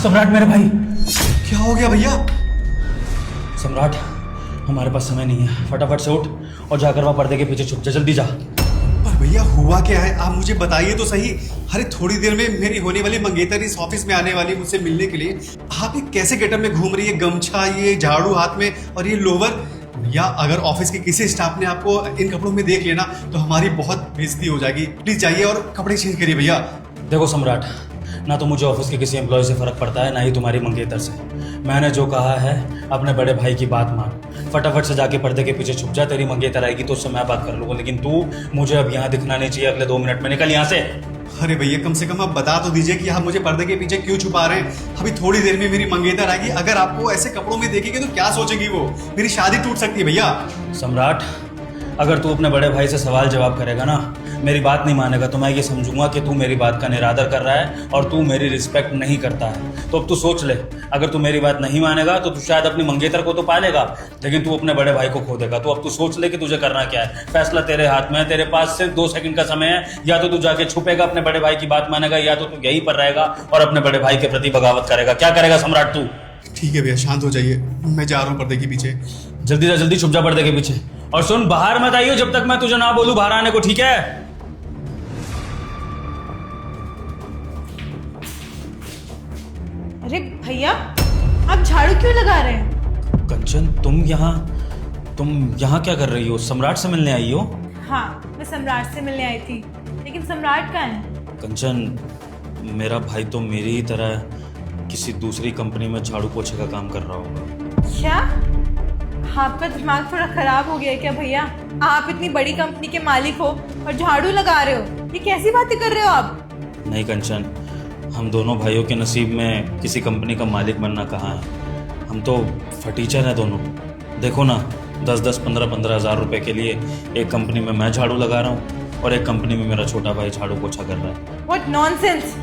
सम्राट मेरे भाई। क्या हो गया भैया? सम्राट हमारे पास समय नहीं है, फटाफट से उठ और जाकर वहाँ पर्दे के पीछे छुप जा, जल्दी जा। पर भैया हुआ क्या है, आप मुझे बताइए तो सही। अरे थोड़ी देर में मेरी होने वाली मंगेतर इस ऑफिस में आने वाली मुझसे मिलने के लिए। आप ये कैसे गेटअप में घूम रही है, गमछा, ये झाड़ू हाथ में और ये लोवर। भैया अगर ऑफिस के किसी स्टाफ ने आपको इन कपड़ों में देख लिया ना तो हमारी बहुत बेइज्जती हो जाएगी। प्लीज जाइए और कपड़े चेंज करिए भैया। देखो सम्राट, ना तो मुझे ऑफिस के किसी एम्प्लॉय से फर्क पड़ता है, ना ही तुम्हारी मंगेतर से। मैंने जो कहा है अपने बड़े भाई की बात मान, फटाफट से जाके पर्दे के पीछे छुप जा। तेरी मंगेतर आएगी तो उससे मैं बात कर लूंगा, लेकिन तू मुझे अब यहाँ दिखना नहीं चाहिए। अगले 2 मिनट में निकल यहाँ से। अरे भैया कम से कम आप बता तो दीजिए कि आप मुझे पर्दे के पीछे क्यों छुपा रहे हैं। अभी थोड़ी देर में मेरी मंगेतर आएगी, अगर आपको ऐसे कपड़ों में देखेगी तो क्या सोचेगी वो? मेरी शादी टूट सकती है भैया। सम्राट, अगर तू अपने बड़े भाई से सवाल जवाब करेगा ना, मेरी बात नहीं मानेगा, तो मैं ये समझूंगा कि तू मेरी बात का निरादर कर रहा है और तू मेरी रिस्पेक्ट नहीं करता है। तो अब तू सोच ले, अगर तू मेरी बात नहीं मानेगा तो तू शायद अपनी मंगेतर को तो पा लेगा, लेकिन तू अपने बड़े भाई को खो देगा। तो अब तू सोच ले कि तुझे करना क्या है। फैसला तेरे हाथ में है, तेरे पास सिर्फ 2 सेकंड का समय है। या तो तू जाके छुपेगा, अपने बड़े भाई की बात मानेगा, या तो तू यहीं पर रहेगा और अपने बड़े भाई के प्रति बगावत करेगा। क्या करेगा सम्राट तू? ठीक है भैया, शांत हो जाइए, मैं जा रहा हूँ पर्दे के पीछे। जल्दी से जल्दी छुप जा पर्दे के पीछे। और सुन, बाहर मत आइयो जब तक मैं तुझे ना बोलूं बाहर आने को, ठीक है? अरे भैया, आप झाड़ू क्यों लगा रहे हैं? कंचन, तुम यहाँ क्या कर रही हो? सम्राट से मिलने आई हो? हाँ, मैं सम्राट से मिलने आई थी, लेकिन सम्राट कहाँ है? कंचन, मेरा भाई तो मेरी ही तरह किसी दूसरी कंपनी में झाड़ू पोछे का काम कर रहा होगा। क्या आपका दिमाग थोड़ा खराब हो गया है क्या भैया? आप इतनी बड़ी कंपनी के मालिक हो और झाड़ू लगा रहे हो, ये कैसी बातें कर रहे हो आप? नहीं कंचन, हम दोनों भाइयों के नसीब में किसी कंपनी का मालिक बनना कहाँ है। हम तो फटीचर हैं दोनों। देखो ना, 10-10, 15-15 हज़ार रुपए के लिए एक कंपनी में मैं झाड़ू लगा रहा हूँ और एक कंपनी में मेरा छोटा भाई झाड़ू पोछा कर रहा है। What nonsense!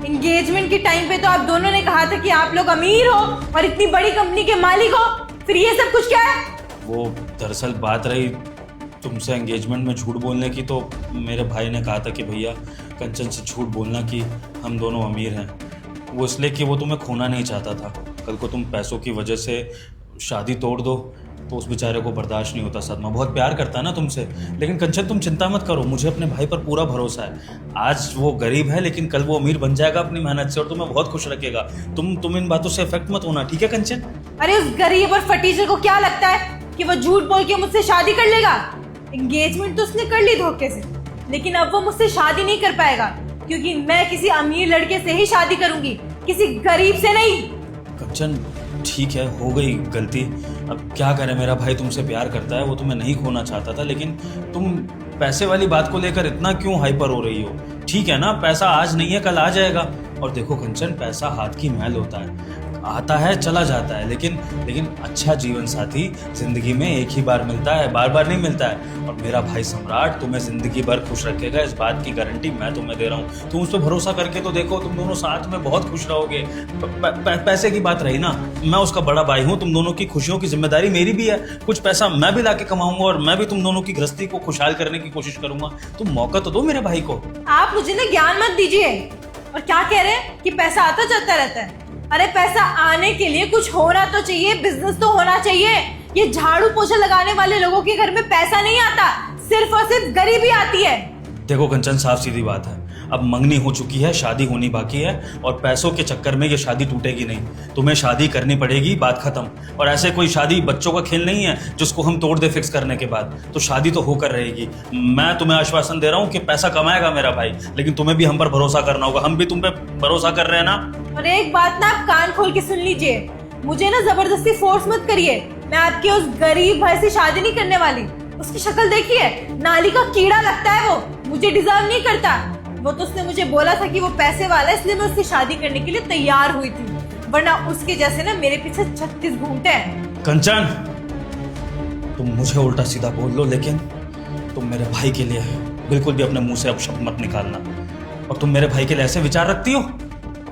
एंगेजमेंट के टाइम पे तो आप दोनों ने कहा था कि आप लोग अमीर हो और इतनी बड़ी कंपनी के मालिक हो, फिर ये सब कुछ क्या है? वो दरअसल बात रही तुमसे एंगेजमेंट में झूठ बोलने की, तो मेरे भाई ने कहा था कि भैया कंचन से झूठ बोलना कि हम दोनों अमीर हैं। वो इसलिए कि वो तुम्हें खोना नहीं चाहता था। कल को तुम पैसों की वजह से शादी तोड़ दो तो उस बेचारे को बर्दाश्त नहीं होता सदमा। बहुत प्यार करता है ना तुमसे। लेकिन कंचन तुम चिंता मत करो, मुझे अपने भाई पर पूरा भरोसा है। आज वो गरीब है लेकिन कल वो अमीर बन जाएगा अपनी मेहनत से और तुम्हें बहुत खुश रखेगा। तुम इन बातों से इफेक्ट मत होना, ठीक है कंचन? अरे उस गरीब और फटीचर को क्या लगता है कि वो झूठ बोल के मुझसे शादी कर लेगा? एंगेजमेंट तो उसने कर ली धोखे से, लेकिन अब वो मुझसे शादी नहीं कर पाएगा, क्योंकि मैं किसी अमीर लड़के से ही शादी करूंगी, किसी गरीब से नहीं। कंचन ठीक है, हो गई गलती, अब क्या करें। मेरा भाई तुमसे प्यार करता है, वो तुम्हें नहीं खोना चाहता था, लेकिन तुम पैसे वाली बात को लेकर इतना क्यों हाइपर हो रही हो? ठीक है ना, पैसा आज नहीं है कल आ जाएगा। और देखो कंचन, पैसा हाथ की मैल होता है, आता है चला जाता है, लेकिन अच्छा जीवन साथी जिंदगी में एक ही बार मिलता है, बार बार नहीं मिलता है। और मेरा भाई सम्राट तुम्हें जिंदगी भर खुश रखेगा, इस बात की गारंटी मैं तुम्हें दे रहा हूँ। तुम उस पर भरोसा करके तो देखो, तुम दोनों साथ में बहुत खुश रहोगे। पैसे की बात रही ना, मैं उसका बड़ा भाई हूँ, तुम दोनों की खुशियों की जिम्मेदारी मेरी भी है। कुछ पैसा मैं भी लाके कमाऊंगा और मैं भी तुम दोनों की गृहस्थी को खुशहाल करने की कोशिश करूंगा। तुम मौका तो दो मेरे भाई को। आप मुझे ना ज्ञान मत दीजिए। और क्या कह रहे हैं कि पैसा आता जाता रहता है? अरे पैसा आने के लिए कुछ होना तो चाहिए, बिजनेस तो होना चाहिए। ये झाड़ू पोछा लगाने वाले लोगों के घर में पैसा नहीं आता, सिर्फ और सिर्फ गरीबी आती है। देखो कंचन, साफ सीधी बात है, अब मंगनी हो चुकी है, शादी होनी बाकी है और पैसों के चक्कर में ये शादी टूटेगी नहीं। तुम्हें शादी करनी पड़ेगी, बात खत्म। और ऐसे कोई शादी बच्चों का खेल नहीं है जिसको हम तोड़ दे फिक्स करने के बाद। तो शादी तो होकर रहेगी। मैं तुम्हें आश्वासन दे रहा हूँ कि पैसा कमाएगा मेरा भाई, लेकिन तुम्हें भी हम पर भरोसा करना होगा। हम भी तुम पे भरोसा कर रहे हैं ना। और एक बात ना आप कान खोल के सुन लीजिए, मुझे ना जबरदस्ती फोर्स मत करिए। मैं आपके उस गरीब भाई से शादी नहीं करने वाली। उसकी शक्ल देखिए, नाली का कीड़ा लगता है वो, मुझे डिजर्व नहीं करता। वो तो उसने मुझे बोला था कि वो पैसे वाला है, इसलिए मैं उससे शादी करने के लिए तैयार हुई थी, वरना उसके जैसे ना मेरे पीछे 36 घूमते हैं। कंचन, तुम मुझे उल्टा सीधा बोल लो, लेकिन तुम मेरे भाई के लिए बिल्कुल भी अपने मुंह से अपशब्द मत निकालना। और तुम मेरे भाई के लिए ऐसे विचार रखती हो?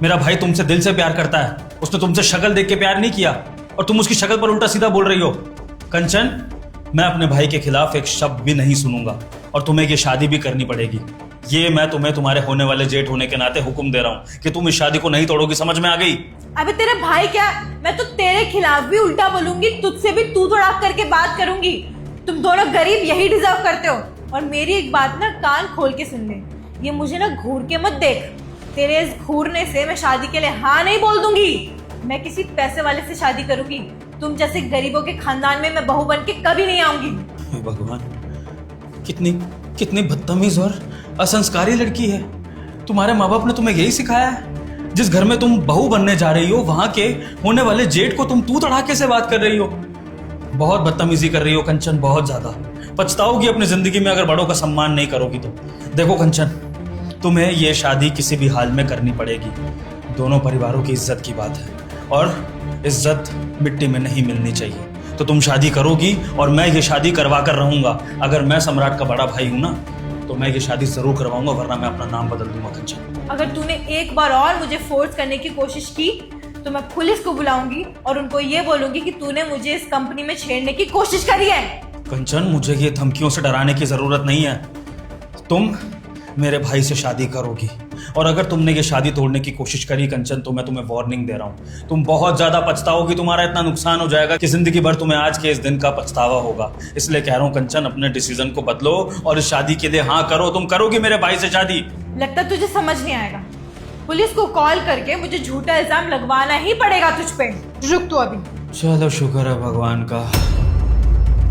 मेरा भाई तुमसे दिल से प्यार करता है, उसने तुमसे शक्ल देख के प्यार नहीं किया और तुम उसकी शक्ल पर उल्टा सीधा बोल रही हो। कंचन, मैं अपने भाई के खिलाफ एक शब्द भी नहीं सुनूंगा और तुम्हें ये शादी भी करनी पड़ेगी। ये मैं तुम्हें तुम्हारे होने वाले जेठ होने के नाते हुक्म दे रहा हूँ कि तुम इस शादी को नहीं तोड़ोगी, समझ में आ गई? अबे तेरा भाई क्या, मैं तो तेरे खिलाफ भी उल्टा बोलूंगी, तुझसे भी तू तड़ाक करके बात करूंगी। तुम दोनों गरीब यही डिजर्व करते हो। और मेरी एक बात ना कान खोल के सुन ले, ये मुझे ना घूर के मत देख। तेरे इस घूरने से मैं शादी के लिए हाँ नहीं बोल दूंगी। मैं किसी पैसे वाले से शादी करूंगी, तुम जैसे गरीबों के खानदान में मैं बहू बन के कभी नहीं आऊंगी। हे भगवान, कितनी कितनी बदतमीज और असंस्कारी लड़की है। तुम्हारे माँ बाप ने तुम्हें यही सिखाया है? जिस घर में तुम बहू बनने जा रही हो वहां के होने वाले जेठ को तुम तू तड़ाके से बात कर रही हो। बहुत बदतमीजी कर रही हो कंचन, बहुत ज्यादा। पछताओगी अपनी जिंदगी में अगर बड़ों का सम्मान नहीं करोगी तो। देखो कंचन, तुम्हें ये शादी किसी भी हाल में करनी पड़ेगी। दोनों परिवारों की इज्जत की बात है और इज्जत मिट्टी में नहीं मिलनी चाहिए। तो तुम शादी करोगी और मैं ये शादी करवा कर रहूंगा। अगर मैं सम्राट का बड़ा भाई हूं ना तो मैं ये शादी जरूर करवाऊंगा, वरना मैं अपना नाम बदल दूंगा कंचन। अगर तूने एक बार और मुझे फोर्स करने की कोशिश की तो मैं पुलिस को बुलाऊंगी और उनको ये बोलूंगी कि तूने मुझे इस कंपनी में छेड़ने की कोशिश करी है। कंचन, मुझे ये धमकियों से डराने की जरूरत नहीं है। तुम मेरे भाई से शादी करोगी और अगर तुमने ये शादी तोड़ने की कोशिश करी कंचन तो मैं तुम्हें वार्निंग दे रहा हूँ, तुम बहुत ज्यादा पछताओगी। तुम्हारा इतना नुकसान हो जाएगा कि जिंदगी भर तुम्हें आज के इस दिन का पछतावा होगा। इसलिए कह रहा हूँ कंचन, अपने डिसीजन को बदलो और इस शादी के लिए हाँ करो। तुम करोगी मेरे भाई से शादी? लगता तुझे समझ नहीं आएगा। पुलिस को कॉल करके मुझे झूठा इल्जाम लगवाना ही पड़ेगा तुझ पे। रुक तू अभी। चलो शुक्र है भगवान का,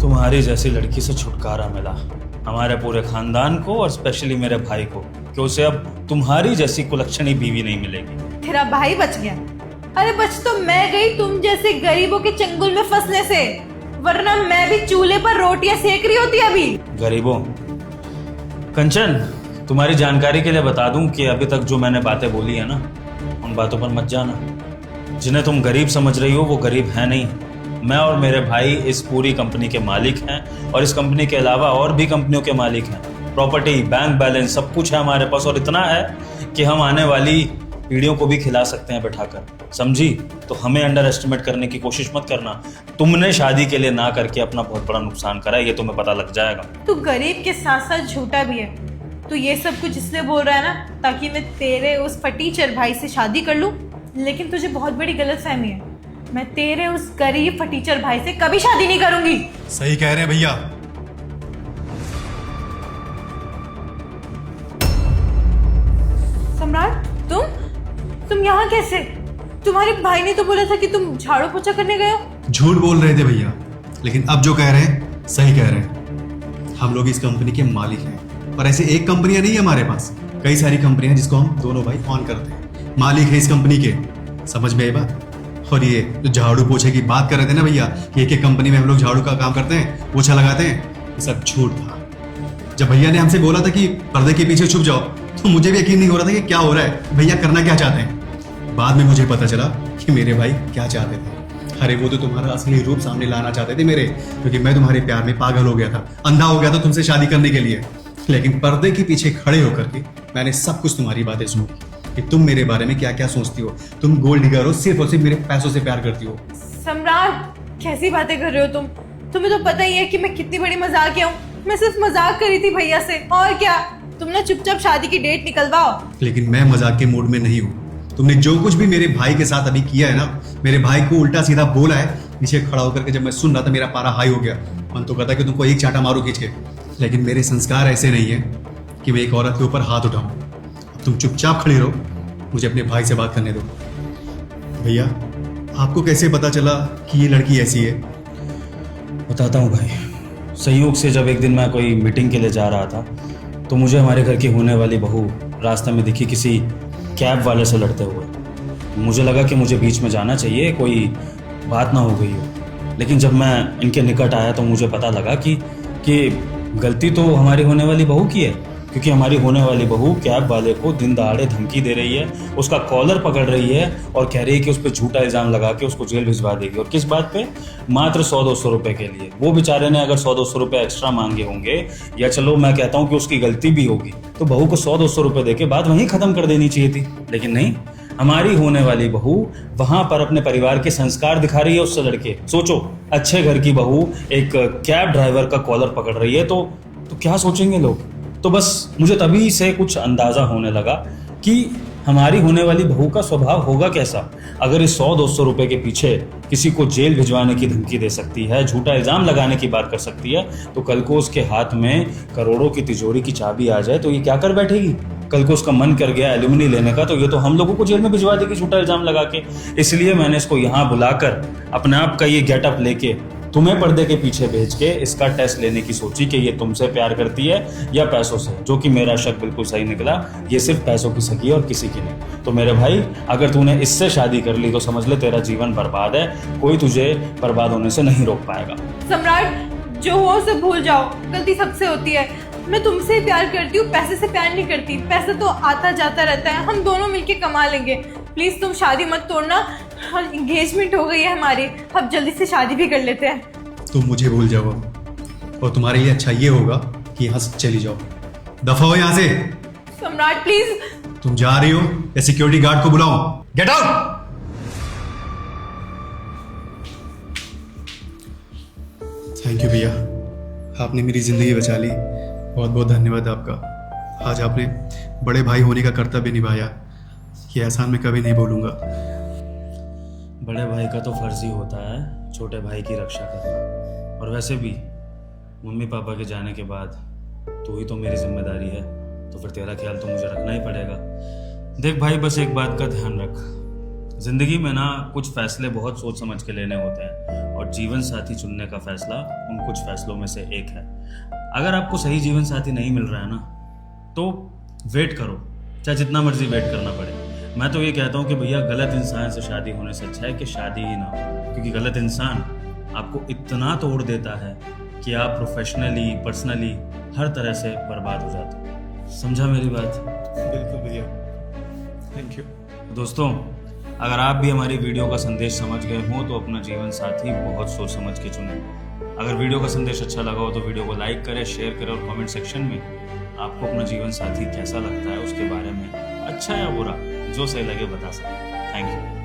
तुम्हारी जैसी लड़की से छुटकारा मिला हमारे पूरे खानदान को और स्पेशली मेरे भाई को, कि उसे अब तुम्हारी जैसी कुलक्षणी बीवी नहीं मिलेगी। तेरा भाई बच गया। अरे बच तो मैं गई तुम जैसे गरीबों के चंगुल में फंसने से, वरना मैं भी चूल्हे पर रोटियां सेक रही होती अभी। गरीबों? कंचन, तुम्हारी जानकारी के लिए बता दूं कि अभी तक जो मैंने बातें बोली है ना, उन बातों पर मत जाना। जिन्हें तुम गरीब समझ रही हो वो गरीब है नहीं। मैं और मेरे भाई इस पूरी कंपनी के मालिक हैं और इस कंपनी के अलावा और भी कंपनियों के मालिक हैं। प्रॉपर्टी, बैंक बैलेंस सब कुछ है हमारे पास और इतना है कि हम आने वाली पीढ़ियों को भी खिला सकते हैं बैठाकर, समझी? तो हमें अंडर एस्टिमेट करने की कोशिश मत करना। तुमने शादी के लिए ना करके अपना बहुत बड़ा नुकसान करा है, ये तुम्हें पता लग जाएगा। तू गरीब के साथ साथ झूठा भी है। तू ये सब कुछ इसलिए बोल रहा है ना ताकि मैं तेरे उस फटीचर भाई से शादी कर लूं, लेकिन तुझे बहुत बड़ी गलतफहमी है। मैं तेरे उस गरीब फटीचर भाई से कभी शादी नहीं करूंगी। सही कह रहे हैं भैया। सम्राट, तुम यहाँ कैसे? तुम्हारे भाई ने तो बोला था कि तुम झाड़ू पोछा करने गए हो। झूठ बोल रहे थे भैया, लेकिन अब जो कह रहे हैं सही कह रहे हैं। हम लोग इस कंपनी के मालिक हैं और ऐसे एक कंपनियां नहीं है हमारे पास, कई सारी कंपनियां जिसको हम दोनों भाई ऑन करते हैं। मालिक है इस कंपनी के, समझ में आई बात? और ये जो झाड़ू पोछे की बात कर रहे थे ना भैया, कि एक कंपनी में हम लोग झाड़ू का काम करते हैं, पोछा लगाते हैं, ये सब झूठ था। जब भैया ने हमसे बोला था कि पर्दे के पीछे छुप जाओ, तो मुझे भी यकीन नहीं हो रहा था कि क्या हो रहा है, भैया करना क्या चाहते हैं। बाद में मुझे पता चला कि मेरे भाई क्या चाहते थे। अरे वो तो तुम्हारा असली रूप सामने लाना चाहते थे मेरे, क्योंकि मैं तुम्हारे प्यार में पागल हो गया था, अंधा हो गया था तुमसे शादी करने के लिए। लेकिन पर्दे के पीछे खड़े होकर के मैंने सब कुछ तुम्हारी बातें सुनी कि तुम मेरे बारे में क्या क्या सोचती हो। तुम गोल्ड डिगर हो, सिर्फ और सिर्फ मेरे पैसों से प्यार करती हो। सम्राट, कैसी बातें कर रहे हो तुम? तुम्हें तो पता ही है कि मैं कितनी बड़ी मजाकिया हूँ। मैं सिर्फ मजाक करी थी भैया से, और क्या। तुम ना चुपचाप शादी की डेट निकलवाओ। लेकिन मैं मजाक के मूड में नहीं हूँ। तुमने जो कुछ भी मेरे भाई के साथ अभी किया है ना, मेरे भाई को उल्टा सीधा बोला है, नीचे खड़ा होकर के जब मैं सुन रहा था मेरा पारा हाई हो गया। मन तो कहता कि तुमको एक चाटा मारो खींच के, लेकिन मेरे संस्कार ऐसे नहीं है कि मैं एक औरत के ऊपर हाथ उठाऊं। तुम चुपचाप खड़ी रहो, मुझे अपने भाई से बात करने दो। भैया, आपको कैसे पता चला कि ये लड़की ऐसी है? बताता हूँ भाई। संयोग से जब एक दिन मैं कोई मीटिंग के लिए जा रहा था तो मुझे हमारे घर की होने वाली बहू रास्ते में दिखी किसी कैब वाले से लड़ते हुए। मुझे लगा कि मुझे बीच में जाना चाहिए, कोई बात ना हो गई हो। लेकिन जब मैं इनके निकट आया तो मुझे पता लगा कि गलती तो हमारी होने वाली बहू की है, क्योंकि हमारी होने वाली बहू कैब वाले को दिन दहाड़े धमकी दे रही है, उसका कॉलर पकड़ रही है और कह रही है कि उस पर झूठा इल्ज़ाम लगा के उसको जेल भिजवा देगी। और किस बात पे? मात्र 100-200 रुपए के लिए। वो बेचारे ने अगर 100-200 रुपए एक्स्ट्रा मांगे होंगे, या चलो मैं कहता हूँ कि उसकी गलती भी होगी, तो बहू को 100-200 रुपए दे के बात वहीं खत्म कर देनी चाहिए थी। लेकिन नहीं, हमारी होने वाली बहू वहां पर अपने परिवार के संस्कार दिखा रही है उससे लड़के। सोचो, अच्छे घर की बहू एक कैब ड्राइवर का कॉलर पकड़ रही है तो क्या सोचेंगे लोग? तो बस मुझे तभी से कुछ अंदाज़ा होने लगा कि हमारी होने वाली बहू का स्वभाव होगा कैसा। अगर इस 100-200 रुपए के पीछे किसी को जेल भिजवाने की धमकी दे सकती है, झूठा इल्ज़ाम लगाने की बात कर सकती है, तो कल को उसके हाथ में करोड़ों की तिजोरी की चाबी आ जाए तो ये क्या कर बैठेगी। कल को उसका मन कर गया एल्यूमिनी लेने का तो ये तो हम लोगों को जेल में भिजवा देगी झूठा इल्ज़ाम लगा के। इसलिए मैंने इसको यहाँ बुलाकर अपने आप का ये गेटअप लेके तुम्हें पर्दे के पीछे भेज के इसका टेस्ट लेने की सोची कि ये तुमसे प्यार करती है या पैसों से, जो कि मेरा शक बिल्कुल सही निकला। ये सिर्फ पैसों की सगी है और किसी की नहीं। तो मेरे भाई, अगर तूने इससे शादी कर ली तो समझ ले तेरा जीवन बर्बाद है, कोई तुझे बर्बाद होने से नहीं रोक पाएगा। सम्राट, जो हो उसे भूल जाओ, गलती सबसे होती है। मैं तुमसे प्यार करती हूँ, पैसे से प्यार नहीं करती। पैसा तो आता जाता रहता है, हम दोनों मिलके कमा लेंगे। प्लीज तुम शादी मत तोड़ना, एंगेजमेंट हो गई है हमारी, अब जल्दी से शादी भी कर लेते हैं। तुम मुझे भूल जाओ और तुम्हारे लिए अच्छा ये होगा कि यहाँ से चली जाओ, दफा हो यहाँ से। सम्राट प्लीज। तुम जा रही हो या सिक्योरिटी गार्ड को बुलाओ? Get out. थैंक यू भैया, आपने मेरी जिंदगी बचा ली। बहुत बहुत धन्यवाद आपका। आज आपने बड़े भाई होने का कर्तव्य निभाया, ये एहसान मैं कभी नहीं भूलूंगा। बड़े भाई का तो फर्ज ही होता है छोटे भाई की रक्षा करना। और वैसे भी मम्मी पापा के जाने के बाद तू ही तो मेरी जिम्मेदारी है, तो फिर तेरा ख्याल तो मुझे रखना ही पड़ेगा। देख भाई, बस एक बात का ध्यान रख, जिंदगी में ना कुछ फैसले बहुत सोच समझ के लेने होते हैं, और जीवन साथी चुनने का फैसला उन कुछ फैसलों में से एक है। अगर आपको सही जीवन साथी नहीं मिल रहा है ना, तो वेट करो, चाहे जितना मर्जी वेट करना पड़े। मैं तो ये कहता हूँ कि भैया, गलत इंसान से शादी होने से अच्छा है कि शादी ही ना हो, क्योंकि गलत इंसान आपको इतना तोड़ देता है कि आप प्रोफेशनली, पर्सनली हर तरह से बर्बाद हो जाते हो। समझा मेरी बात? बिल्कुल भैया, थैंक यू। दोस्तों, अगर आप भी हमारी वीडियो का संदेश समझ गए हो तो अपना जीवन साथी बहुत सोच समझ के चुनें। अगर वीडियो का संदेश अच्छा लगा हो तो वीडियो को लाइक करें, शेयर करें, और कमेंट सेक्शन में आपको अपना जीवन साथी कैसा लगता है उसके बारे में, अच्छा या बुरा, जो सही लगे बता सकते हैं। Thank you.